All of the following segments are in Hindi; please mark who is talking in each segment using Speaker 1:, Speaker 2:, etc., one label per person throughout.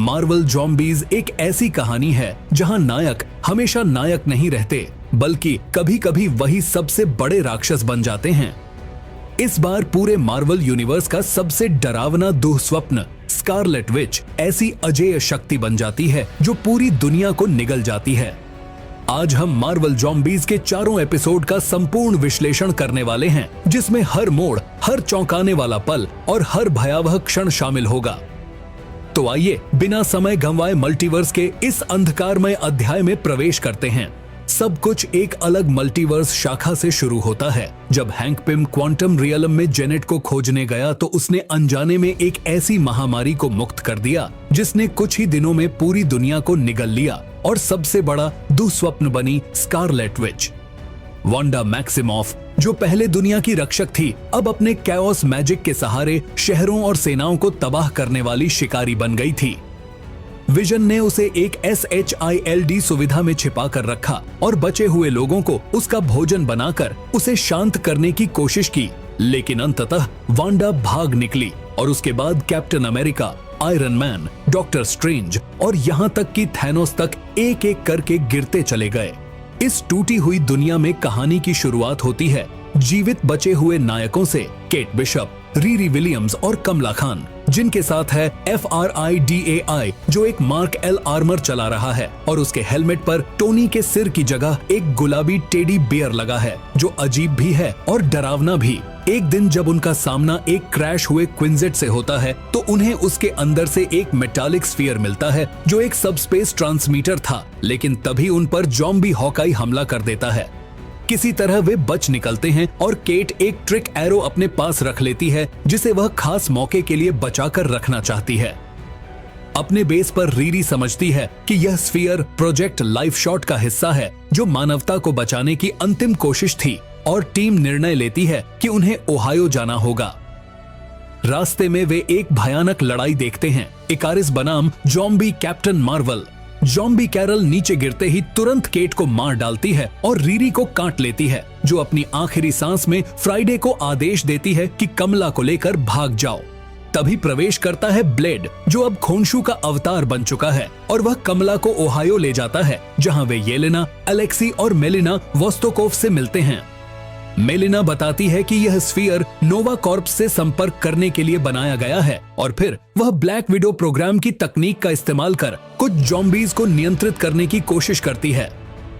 Speaker 1: मार्वल ज़ॉम्बीज़ एक ऐसी कहानी है जहां नायक हमेशा नायक नहीं रहते, बल्कि कभी-कभी वही सबसे बड़े राक्षस बन जाते हैं। इस बार पूरे मार्वल यूनिवर्स का सबसे डरावना दुःस्वप्न स्कारलेट विच ऐसी अजेय शक्ति बन जाती है जो पूरी दुनिया को निगल जाती है। आज हम मार्वल ज़ॉम्बीज़ के चारों एपिसोड का संपूर्ण विश्लेषण करने वाले हैं, जिसमें हर मोड़, हर चौंकाने वाला पल और हर भयावह क्षण शामिल होगा। तो आइए बिना समय गंवाए मल्टीवर्स के इस अंधकारमय अध्याय में प्रवेश करते हैं। सब कुछ एक अलग मल्टीवर्स शाखा से शुरू होता है। जब हैंक पिम क्वांटम रियलम में जेनेट को खोजने गया तो उसने अनजाने में एक ऐसी महामारी को मुक्त कर दिया जिसने कुछ ही दिनों में पूरी दुनिया को निगल लिया और सबसे बड़ा दुःस्वप्न बनी स्कारलेट विच। वांडा मैक्सिमॉफ, जो पहले दुनिया की रक्षक थी, अब अपने कैओस मैजिक के सहारे शहरों और सेनाओं को तबाह करने वाली शिकारी बन गई थी। विजन ने उसे एक SHIELD सुविधा में छिपा कर रखा और बचे हुए लोगों को उसका भोजन बनाकर उसे शांत करने की कोशिश की, लेकिन अंततः वांडा भाग निकली और उसके बाद captain America, iron man, doctor strange और यहाँ तक कि थैनोस तक एक एक करके गिरते चले गए। इस टूटी हुई दुनिया में कहानी की शुरुआत होती है जीवित बचे हुए नायकों से, केट बिशप, रीरी विलियम्स और कमला खान, जिनके साथ है FRIDAI, जो एक मार्क L आर्मर चला रहा है और उसके हेलमेट पर टोनी के सिर की जगह एक गुलाबी टेडी बियर लगा है, जो अजीब भी है और डरावना भी। एक दिन जब उनका सामना एक क्रैश हुए क्विंजेट से होता है तो उन्हें उसके अंदर से एक मेटालिक स्फीयर मिलता है जो एक सबस्पेस ट्रांसमीटर था, लेकिन तभी उन पर ज़ॉम्बी हॉकाई हमला कर देता है। किसी तरह वे बच निकलते हैं और केट एक ट्रिक एरो अपने पास रख लेती है जिसे वह खास मौके के लिए बचाकर रखना चाहती है। अपने बेस पर रीरी समझती है कि यह स्फीयर प्रोजेक्ट लाइफ शॉट का हिस्सा है जो मानवता को बचाने की अंतिम कोशिश थी, और टीम निर्णय लेती है कि उन्हें ओहायो जाना होगा। रास्ते में वे एक भयानक लड़ाई देखते हैं। इकारिस बनाम zombie Captain Marvel. Zombie Carol नीचे गिरते ही तुरंत केट को मार डालती है और रीरी को काट लेती है, जो अपनी आखिरी सांस में फ्राइडे को आदेश देती है कि कमला को लेकर भाग जाओ। तभी प्रवेश करता है ब्लेड, जो अब खोंशू का अवतार बन चुका है, और वह कमला को ओहायो ले जाता है, जहां वे येलेना, अलेक्सी और मेलिना वोस्तोकोव से मिलते हैं। मेलिना बताती है कि यह स्फीयर नोवा कॉर्प्स से संपर्क करने के लिए बनाया गया है और फिर वह ब्लैक विडो प्रोग्राम की तकनीक का इस्तेमाल कर कुछ ज़ॉम्बीज़ को नियंत्रित करने की कोशिश करती है।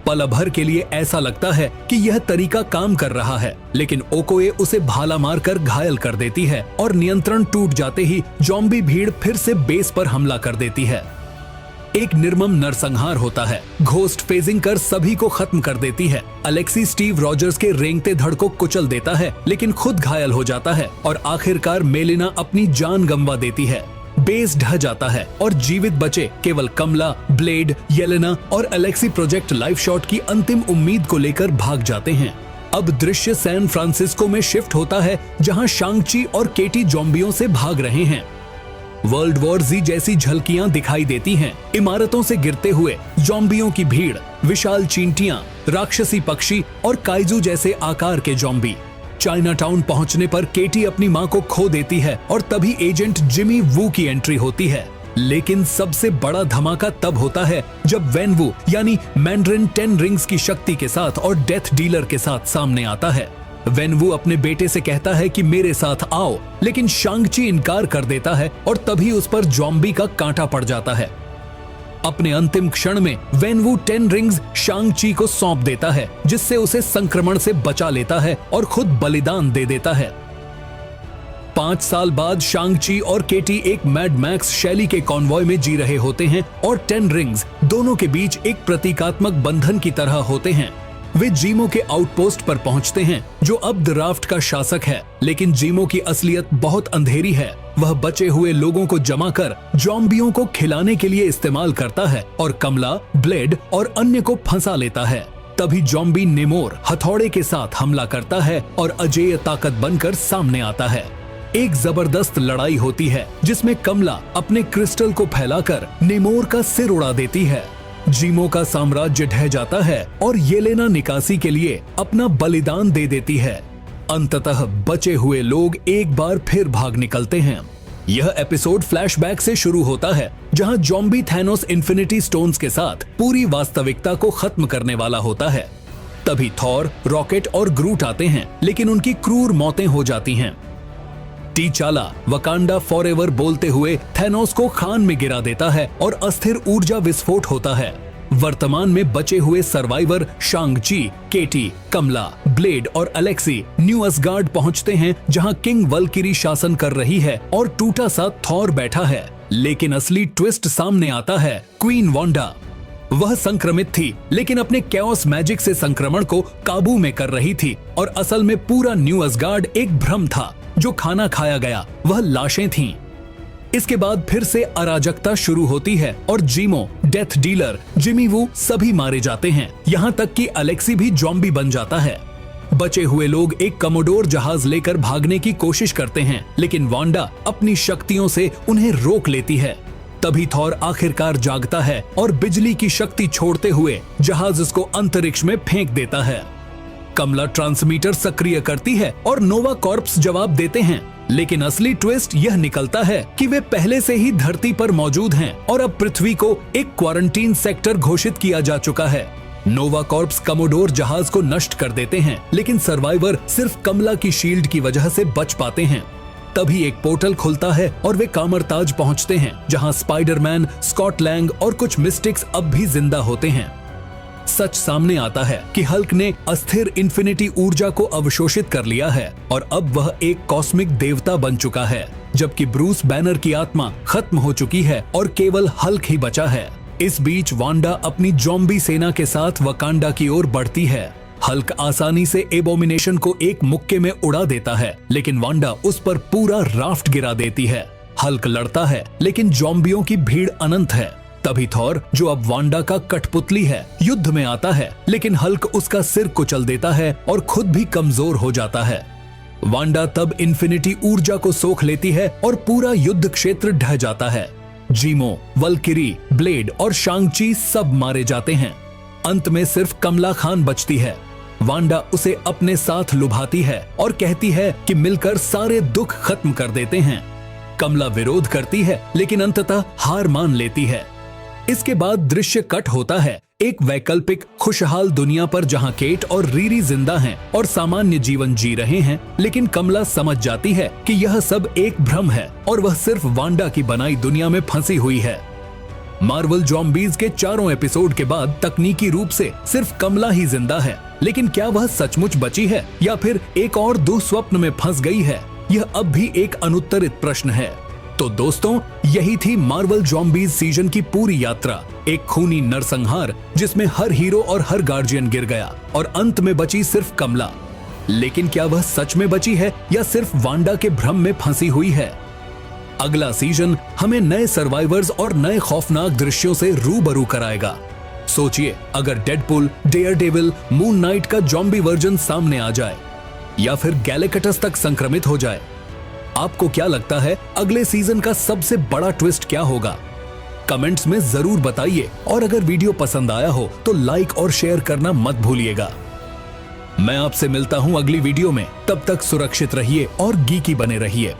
Speaker 1: पल भर के लिए ऐसा लगता है कि यह तरीका काम कर रहा है, लेकिन ओकोए उसे भाला मारकर घायल कर देती है और नियंत्रण टूट जाते ही ज़ॉम्बी भीड़ फिर से बेस पर हमला कर देती है। एक निर्मम नरसंहार होता है। घोस्ट फेजिंग कर सभी को खत्म कर देती है। अलेक्सी स्टीव रॉजर्स के रेंगते धड़ को कुचल देता है, लेकिन खुद घायल हो जाता है और आखिरकार मेलिना अपनी जान गंवा देती है। बेस ढह जाता है और जीवित बचे केवल कमला, ब्लेड, येलेना और अलेक्सी प्रोजेक्ट लाइफ शॉट की अंतिम उम्मीद को लेकर भाग जाते हैं। अब दृश्य सैन फ्रांसिस्को में शिफ्ट होता है, जहां शांग-ची और केटी ज़ॉम्बियों से भाग रहे हैं। वर्ल्ड वॉर Z जैसी झलकियां दिखाई देती हैं। इमारतों से गिरते हुए ज़ॉम्बियों की भीड़, विशाल चींटियां, राक्षसी पक्षी और काइजू जैसे आकार के ज़ॉम्बी। चाइना टाउन पहुंचने पर केटी अपनी मां को खो देती है और तभी एजेंट जिमी वू की एंट्री होती है। लेकिन सबसे बड़ा धमाका तब होता है जब वैन वू यानी मैंड्रिन 10 रिंग्स की शक्ति के साथ और डेथ डीलर के साथ सामने आता है। वैन वू अपने बेटे से कहता है कि मेरे साथ आओ, लेकिन शांग-ची इनकार कर देता है और तभी उस पर ज़ॉम्बी का कांटा पड़ जाता है। अपने अंतिम क्षण में वैन वू 10 रिंग्स शांग-ची को सौंप देता है, जिससे उसे संक्रमण से बचा लेता है और खुद बलिदान दे देता है। 5 साल बाद शांग-ची और केटी एक मैड मैक्स शैली के कॉन्वॉय में जी रहे होते हैं और 10 रिंग्स दोनों के बीच एक प्रतीकात्मक बंधन की तरह होते हैं। वे जीमो के आउटपोस्ट पर पहुंचते हैं, जो अब द राफ्ट का शासक है, लेकिन जीमो की असलियत बहुत अंधेरी है। वह बचे हुए लोगों को जमा कर ज़ॉम्बियों को खिलाने के लिए इस्तेमाल करता है और कमला, ब्लेड और अन्य को फंसा लेता है। तभी ज़ॉम्बी नेमोर हथौड़े के साथ हमला करता है और अजेय ताकत बनकर सामने आता है। एक जबरदस्त लड़ाई होती है जिसमें कमला अपने क्रिस्टल को फैलाकर नेमोर का सिर उड़ा देती है। जीमो का साम्राज्य ढह जाता है और येलेना निकासी के लिए अपना बलिदान दे देती है। अंततः बचे हुए लोग एक बार फिर भाग निकलते हैं। यह एपिसोड फ्लैशबैक से शुरू होता है जहां ज़ॉम्बी थैनोस इन्फिनिटी स्टोन्स के साथ पूरी वास्तविकता को खत्म करने वाला होता है। तभी थॉर, रॉकेट और ग्रूट आते हैं, लेकिन उनकी क्रूर मौतें हो जाती हैं। टीचाला वकांडा फॉरएवर बोलते हुए थैनोस को खान में गिरा देता है और अस्थिर ऊर्जा विस्फोट होता है। वर्तमान में बचे हुए सर्वाइवर शांग-ची, केटी, कमला, ब्लेड और अलेक्सी न्यू असगार्ड पहुंचते हैं जहां किंग वल्किरी शासन कर रही है और टूटा सा थॉर बैठा है। लेकिन असली ट्विस्ट सामने आता है। क्वीन वांडा, वह संक्रमित थी लेकिन अपने कैओस मैजिक से संक्रमण को काबू में कर रही थी और असल में पूरा न्यू असगार्ड एक भ्रम था। जो खाना खाया गया वह लाशें थीं। इसके बाद फिर से अराजकता शुरू होती है और जीमो, डेथ डीलर, जिमी वू सभी मारे जाते हैं। यहाँ तक कि अलेक्सी भी ज़ॉम्बी बन जाता है। बचे हुए लोग एक कमोडोर जहाज लेकर भागने की कोशिश करते हैं, लेकिन वांडा अपनी शक्तियों से उन्हें रोक लेती है। तभी थॉर आखिरकार जागता है और बिजली की शक्ति छोड़ते हुए जहाज उसको अंतरिक्ष में फेंक देता है। कमला ट्रांसमीटर सक्रिय करती है और नोवा कॉर्प्स जवाब देते हैं, लेकिन असली ट्विस्ट यह निकलता है कि वे पहले से ही धरती पर मौजूद हैं और अब पृथ्वी को एक क्वारंटीन सेक्टर घोषित किया जा चुका है। नोवा कॉर्प्स कमोडोर जहाज को नष्ट कर देते हैं, लेकिन सर्वाइवर सिर्फ कमला की शील्ड की वजह से बच पाते हैं। तभी एक पोर्टल खुलता है और वे कामरताज पहुंचते हैं, जहां स्पाइडरमैन, स्कॉट लैंग और कुछ मिस्टिक्स अब भी जिंदा होते हैं। सच सामने आता है कि हल्क ने अस्थिर इन्फिनिटी ऊर्जा को अवशोषित कर लिया है और अब वह एक कॉस्मिक देवता बन चुका है, जबकि ब्रूस बैनर की आत्मा खत्म हो चुकी है और केवल हल्क ही बचा है। इस बीच वांडा अपनी ज़ॉम्बी सेना के साथ वकांडा की ओर बढ़ती है। हल्क आसानी से एबोमिनेशन को एक मुक्के में उड़ा देता है, लेकिन वांडा उस पर पूरा राफ्ट गिरा देती है। हल्क लड़ता है, लेकिन ज़ॉम्बियों की भीड़ अनंत है। तभी थॉर, जो अब वांडा का कठपुतली है, युद्ध में आता है, लेकिन हल्क उसका सिर कुचल देता है और खुद भी कमजोर हो जाता है। वांडा तब इन्फिनिटी ऊर्जा को सोख लेती है और पूरा युद्ध क्षेत्र ढह जाता है। जीमो, वल्किरी, ब्लेड और शांग-ची सब मारे जाते हैं। अंत में सिर्फ कमला खान बचती है। वांडा उसे अपने साथ लुभाती है और कहती है कि मिलकर सारे दुख खत्म कर देते हैं। कमला विरोध करती है, लेकिन अंततः हार मान लेती है। इसके बाद दृश्य कट होता है एक वैकल्पिक खुशहाल दुनिया पर, जहां केट और रीरी जिंदा हैं और सामान्य जीवन जी रहे हैं। लेकिन कमला समझ जाती है कि यह सब एक भ्रम है और वह सिर्फ वांडा की बनाई दुनिया में फंसी हुई है। मार्वल ज़ॉम्बीज़ के 4 एपिसोड के बाद तकनीकी रूप से सिर्फ कमला ही जिंदा है, लेकिन क्या वह सचमुच बची है या फिर एक और दुःस्वप्न में फंस गई है? यह अब भी एक अनुत्तरित प्रश्न है। तो दोस्तों, यही थी मार्वल ज़ॉम्बीज़ सीजन की पूरी यात्रा। एक खूनी नरसंहार जिसमें हर हीरो और हर गार्जियन गिर गया और अंत में बची सिर्फ कमला। लेकिन क्या वह सच में बची है या सिर्फ वांडा के भ्रम में फंसी हुई है? अगला सीजन हमें नए सर्वाइवर्स और नए खौफनाक दृश्यों से रूबरू कराएगा। सोचिए, अगर डेडपुल, डेयरडेविल, मून नाइट का ज़ॉम्बी वर्जन सामने आ जाए या फिर गैलेक्टस तक संक्रमित हो जाए। आपको क्या लगता है अगले सीजन का सबसे बड़ा ट्विस्ट क्या होगा? कमेंट्स में जरूर बताइए और अगर वीडियो पसंद आया हो तो लाइक और शेयर करना मत भूलिएगा। मैं आपसे मिलता हूं अगली वीडियो में। तब तक सुरक्षित रहिए और गीकी बने रहिए।